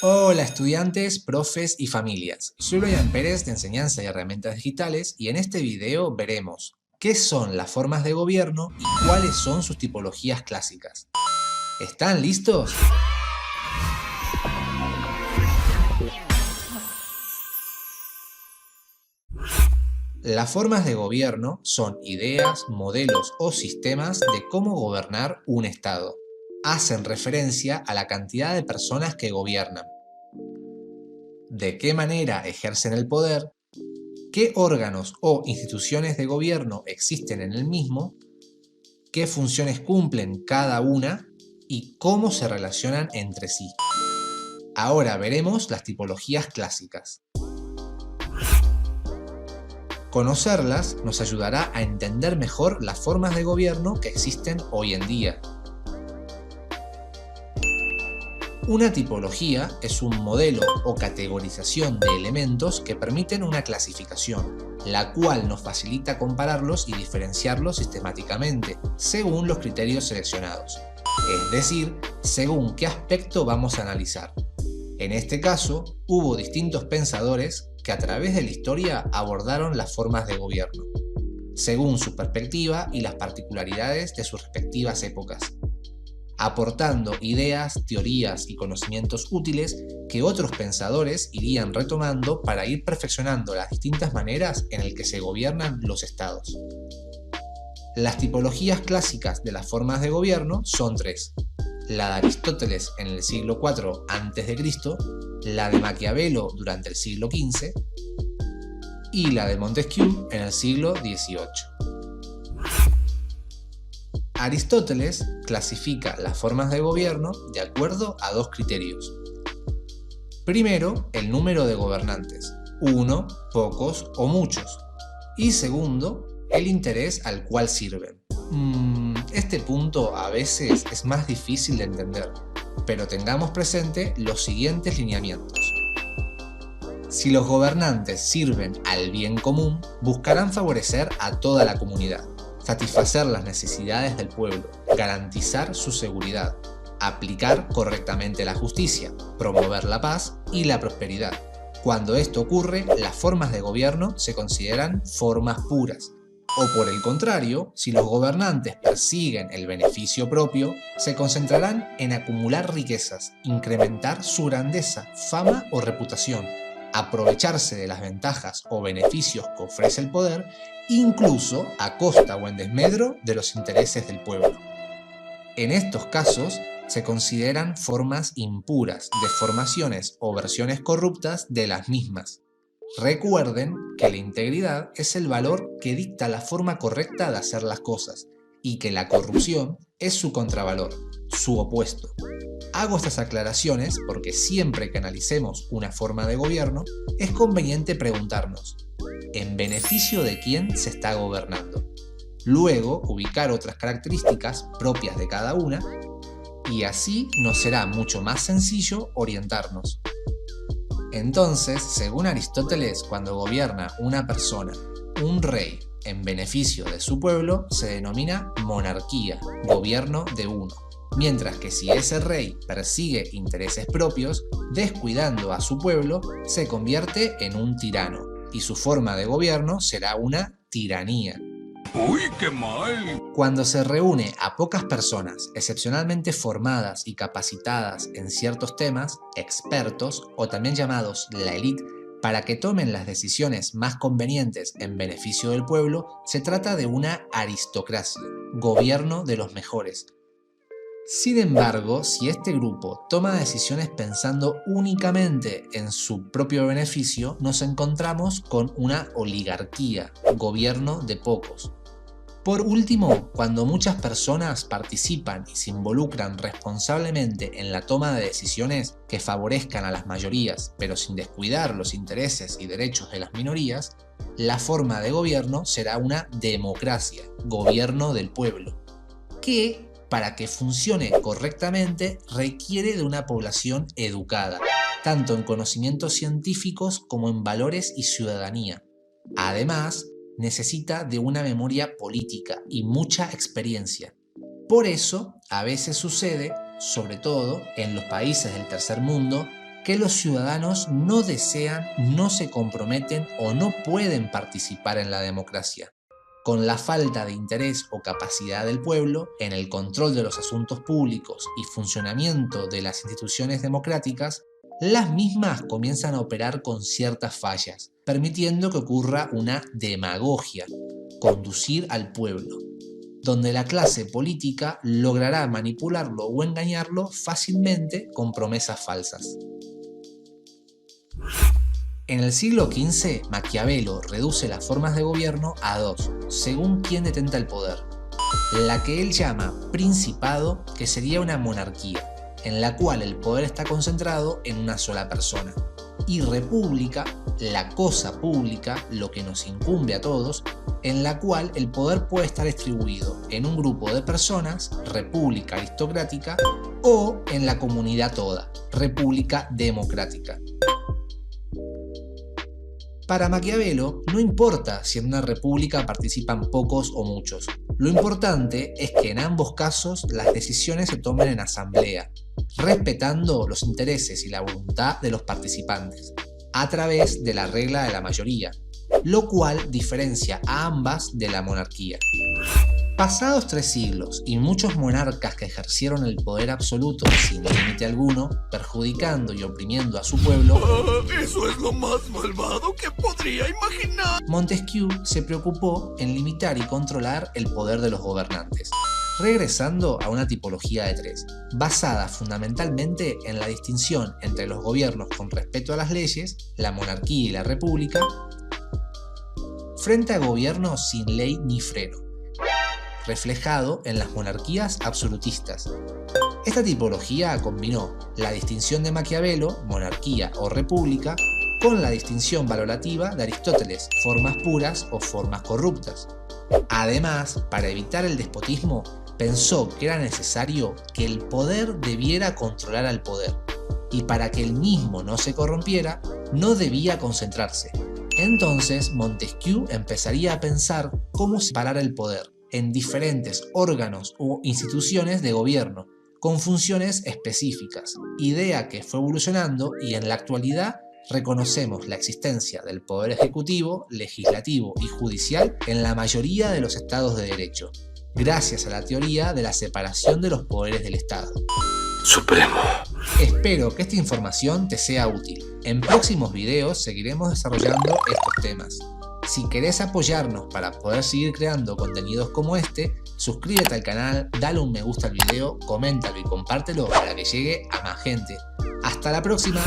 Hola estudiantes, profes y familias. Soy Brian Pérez de Enseñanza y Herramientas Digitales y en este video veremos qué son las formas de gobierno y cuáles son sus tipologías clásicas. ¿Están listos? Las formas de gobierno son ideas, modelos o sistemas de cómo gobernar un Estado. Hacen referencia a la cantidad de personas que gobiernan, de qué manera ejercen el poder, qué órganos o instituciones de gobierno existen en el mismo, qué funciones cumplen cada una y cómo se relacionan entre sí. Ahora veremos las tipologías clásicas. Conocerlas nos ayudará a entender mejor las formas de gobierno que existen hoy en día. Una tipología es un modelo o categorización de elementos que permiten una clasificación, la cual nos facilita compararlos y diferenciarlos sistemáticamente, según los criterios seleccionados, es decir, según qué aspecto vamos a analizar. En este caso, hubo distintos pensadores que a través de la historia abordaron las formas de gobierno, según su perspectiva y las particularidades de sus respectivas épocas, aportando ideas, teorías y conocimientos útiles que otros pensadores irían retomando para ir perfeccionando las distintas maneras en las que se gobiernan los estados. Las tipologías clásicas de las formas de gobierno son tres: la de Aristóteles en el siglo IV a.C., la de Maquiavelo durante el siglo XV y la de Montesquieu en el siglo XVIII. Aristóteles clasifica las formas de gobierno de acuerdo a dos criterios. Primero, el número de gobernantes, uno, pocos o muchos. Y segundo, el interés al cual sirven. Este punto a veces es más difícil de entender, pero tengamos presente los siguientes lineamientos. Si los gobernantes sirven al bien común, buscarán favorecer a toda la comunidad, satisfacer las necesidades del pueblo, garantizar su seguridad, aplicar correctamente la justicia, promover la paz y la prosperidad. Cuando esto ocurre, las formas de gobierno se consideran formas puras. O por el contrario, si los gobernantes persiguen el beneficio propio, se concentrarán en acumular riquezas, incrementar su grandeza, fama o reputación, aprovecharse de las ventajas o beneficios que ofrece el poder, incluso a costa o en desmedro de los intereses del pueblo. En estos casos, se consideran formas impuras, deformaciones o versiones corruptas de las mismas. Recuerden que la integridad es el valor que dicta la forma correcta de hacer las cosas y que la corrupción es su contravalor, su opuesto. Hago estas aclaraciones porque siempre que analicemos una forma de gobierno es conveniente preguntarnos ¿en beneficio de quién se está gobernando? Luego ubicar otras características propias de cada una y así nos será mucho más sencillo orientarnos. Entonces, según Aristóteles, cuando gobierna una persona, un rey, en beneficio de su pueblo, se denomina monarquía, gobierno de uno. Mientras que si ese rey persigue intereses propios, descuidando a su pueblo, se convierte en un tirano, y su forma de gobierno será una tiranía. ¡Uy, qué mal! Cuando se reúne a pocas personas excepcionalmente formadas y capacitadas en ciertos temas, expertos o también llamados la élite, para que tomen las decisiones más convenientes en beneficio del pueblo, se trata de una aristocracia, gobierno de los mejores. Sin embargo, si este grupo toma decisiones pensando únicamente en su propio beneficio, nos encontramos con una oligarquía, gobierno de pocos. Por último, cuando muchas personas participan y se involucran responsablemente en la toma de decisiones que favorezcan a las mayorías, pero sin descuidar los intereses y derechos de las minorías, la forma de gobierno será una democracia, gobierno del pueblo, que, para que funcione correctamente, requiere de una población educada, tanto en conocimientos científicos como en valores y ciudadanía. Además, necesita de una memoria política y mucha experiencia. Por eso, a veces sucede, sobre todo en los países del tercer mundo, que los ciudadanos no desean, no se comprometen o no pueden participar en la democracia. Con la falta de interés o capacidad del pueblo en el control de los asuntos públicos y funcionamiento de las instituciones democráticas, las mismas comienzan a operar con ciertas fallas, permitiendo que ocurra una demagogia, conducir al pueblo, donde la clase política logrará manipularlo o engañarlo fácilmente con promesas falsas. En el siglo XV, Maquiavelo reduce las formas de gobierno a dos, según quien detenta el poder. La que él llama principado, que sería una monarquía, en la cual el poder está concentrado en una sola persona. Y república, la cosa pública, lo que nos incumbe a todos, en la cual el poder puede estar distribuido en un grupo de personas, república aristocrática, o en la comunidad toda, república democrática. Para Maquiavelo, no importa si en una república participan pocos o muchos. Lo importante es que en ambos casos las decisiones se tomen en asamblea, respetando los intereses y la voluntad de los participantes, a través de la regla de la mayoría, lo cual diferencia a ambas de la monarquía. Pasados 3 siglos y muchos monarcas que ejercieron el poder absoluto sin límite alguno, perjudicando y oprimiendo a su pueblo, Eso es lo más malvado que podría imaginar. Montesquieu se preocupó en limitar y controlar el poder de los gobernantes, regresando a una tipología de 3, basada fundamentalmente en la distinción entre los gobiernos con respeto a las leyes, la monarquía y la república, frente a gobiernos sin ley ni freno, reflejado en las monarquías absolutistas. Esta tipología combinó la distinción de Maquiavelo, monarquía o república, con la distinción valorativa de Aristóteles, formas puras o formas corruptas. Además, para evitar el despotismo, pensó que era necesario que el poder debiera controlar al poder, y para que el mismo no se corrompiera, no debía concentrarse. Entonces, Montesquieu empezaría a pensar cómo separar el poder en diferentes órganos o instituciones de gobierno, con funciones específicas, idea que fue evolucionando y en la actualidad reconocemos la existencia del poder ejecutivo, legislativo y judicial en la mayoría de los estados de derecho, gracias a la teoría de la separación de los poderes del Estado. Supremo. Espero que esta información te sea útil. En próximos videos seguiremos desarrollando estos temas. Si querés apoyarnos para poder seguir creando contenidos como este, suscríbete al canal, dale un me gusta al video, coméntalo y compártelo para que llegue a más gente. ¡Hasta la próxima!